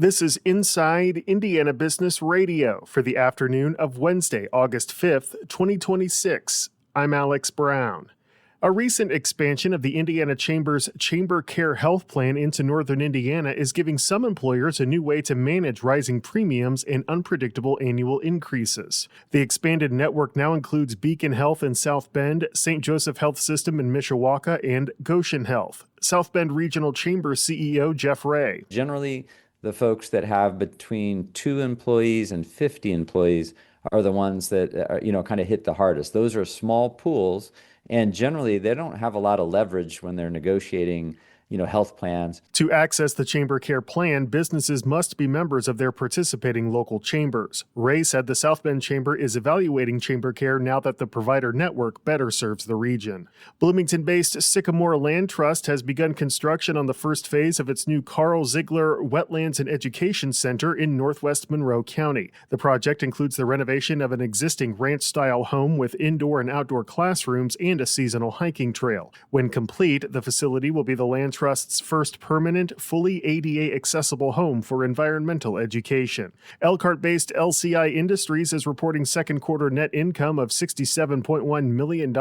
This is Inside Indiana Business Radio for the afternoon of Wednesday, August 5th, 2026. I'm Alex Brown. A recent expansion of the Indiana Chamber's ChamberCare health plan into northern Indiana is giving some employers a new way to manage rising premiums and unpredictable annual increases. The expanded network now includes Beacon Health in South Bend, St. Joseph Health System in Mishawaka, and Goshen Health. South Bend Regional Chamber CEO Jeff Ray. Generally, the folks that have between 2 employees and 50 employees are the ones that kind of hit the hardest. Those are small pools, and generally they don't have a lot of leverage when they're negotiating health plans. To access the ChamberCare plan, businesses must be members of their participating local chambers. Ray said the South Bend Chamber is evaluating ChamberCare now that the provider network better serves the region. Bloomington-based Sycamore Land Trust has begun construction on the first phase of its new Carl Ziegler Wetlands and Education Center in northwest Monroe County. The project includes the renovation of an existing ranch-style home with indoor and outdoor classrooms and a seasonal hiking trail. When complete, the facility will be the Land Trust's first permanent, fully ADA accessible home for environmental education. Elkhart-based LCI Industries is reporting second quarter net income of $67.1 million,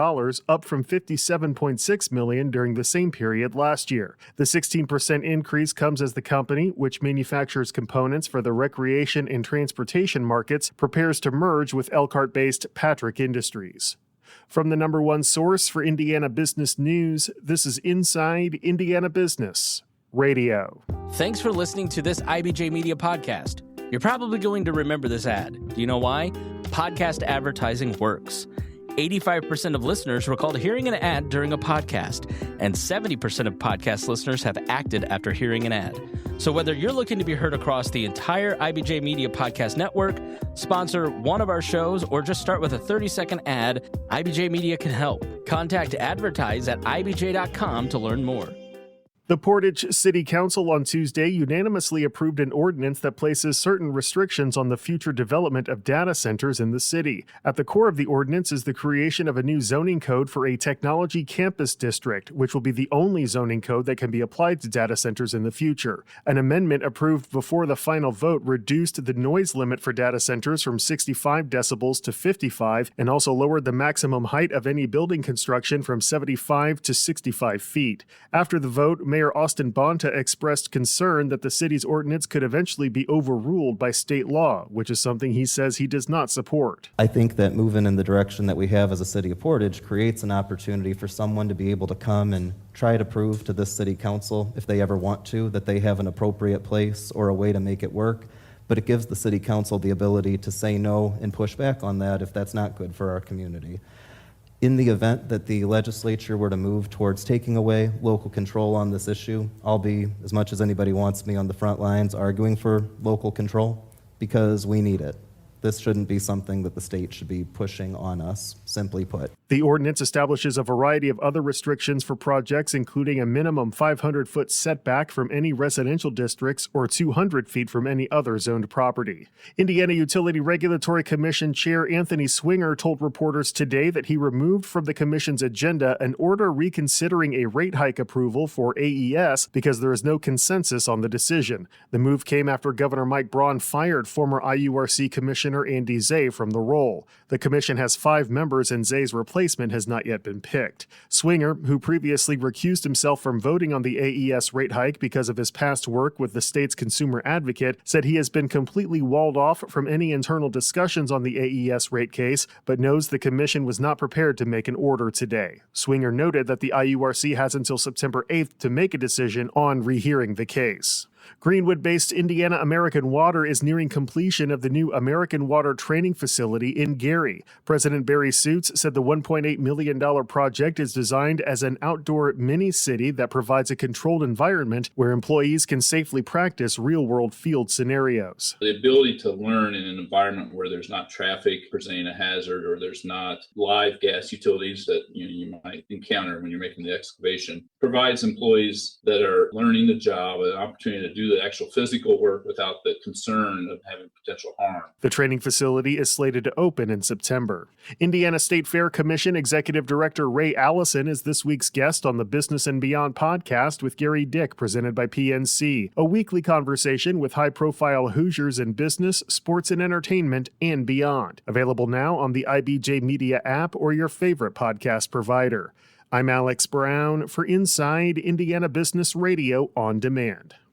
up from $57.6 million during the same period last year. The 16% increase comes as the company, which manufactures components for the recreation and transportation markets, prepares to merge with Elkhart-based Patrick Industries. From the number one source for Indiana business news, this is Inside Indiana Business Radio. Thanks for listening to this IBJ Media podcast. You're probably going to remember this ad. Do you know why? Podcast advertising works. 85% of listeners recalled hearing an ad during a podcast, and 70% of podcast listeners have acted after hearing an ad. So whether you're looking to be heard across the entire IBJ Media Podcast Network, sponsor one of our shows, or just start with a 30-second ad, IBJ Media can help. Contact advertise at ibj.com to learn more. The Portage City Council on Tuesday unanimously approved an ordinance that places certain restrictions on the future development of data centers in the city. At the core of the ordinance is the creation of a new zoning code for a technology campus district, which will be the only zoning code that can be applied to data centers in the future. An amendment approved before the final vote reduced the noise limit for data centers from 65 decibels to 55 and also lowered the maximum height of any building construction from 75 to 65 feet. After the vote, Mayor Austin Bonta expressed concern that the city's ordinance could eventually be overruled by state law, which is something he says he does not support. I think that moving in the direction that we have as a city of Portage creates an opportunity for someone to be able to come and try to prove to this city council, if they ever want to, that they have an appropriate place or a way to make it work. But it gives the city council the ability to say no and push back on that if that's not good for our community. In the event that the legislature were to move towards taking away local control on this issue, I'll be, as much as anybody wants me on the front lines, arguing for local control because we need it. This shouldn't be something that the state should be pushing on us, simply put. The ordinance establishes a variety of other restrictions for projects, including a minimum 500-foot setback from any residential districts or 200 feet from any other zoned property. Indiana Utility Regulatory Commission Chair Anthony Swinger told reporters today that he removed from the commission's agenda an order reconsidering a rate hike approval for AES because there is no consensus on the decision. The move came after Governor Mike Braun fired former IURC Commissioner Andy Zay from the role. The commission has 5 members and Zay's replacement has not yet been picked. Swinger, who previously recused himself from voting on the AES rate hike because of his past work with the state's consumer advocate, said he has been completely walled off from any internal discussions on the AES rate case, but knows the commission was not prepared to make an order today. Swinger noted that the IURC has until September 8th to make a decision on rehearing the case. Greenwood-based Indiana American Water is nearing completion of the new American Water training facility in Gary. President Barry Suits said the $1.8 million project is designed as an outdoor mini-city that provides a controlled environment where employees can safely practice real-world field scenarios. The ability to learn in an environment where there's not traffic presenting a hazard or there's not live gas utilities that you might encounter when you're making the excavation provides employees that are learning the job an opportunity to do the actual physical work without the concern of having potential harm. The training facility is slated to open in September. Indiana State Fair Commission Executive Director Ray Allison is this week's guest on the Business and Beyond podcast with Gary Dick, presented by PNC, a weekly conversation with high-profile Hoosiers in business, sports and entertainment, and beyond. Available now on the IBJ Media app or your favorite podcast provider. I'm Alex Brown for Inside Indiana Business Radio on Demand.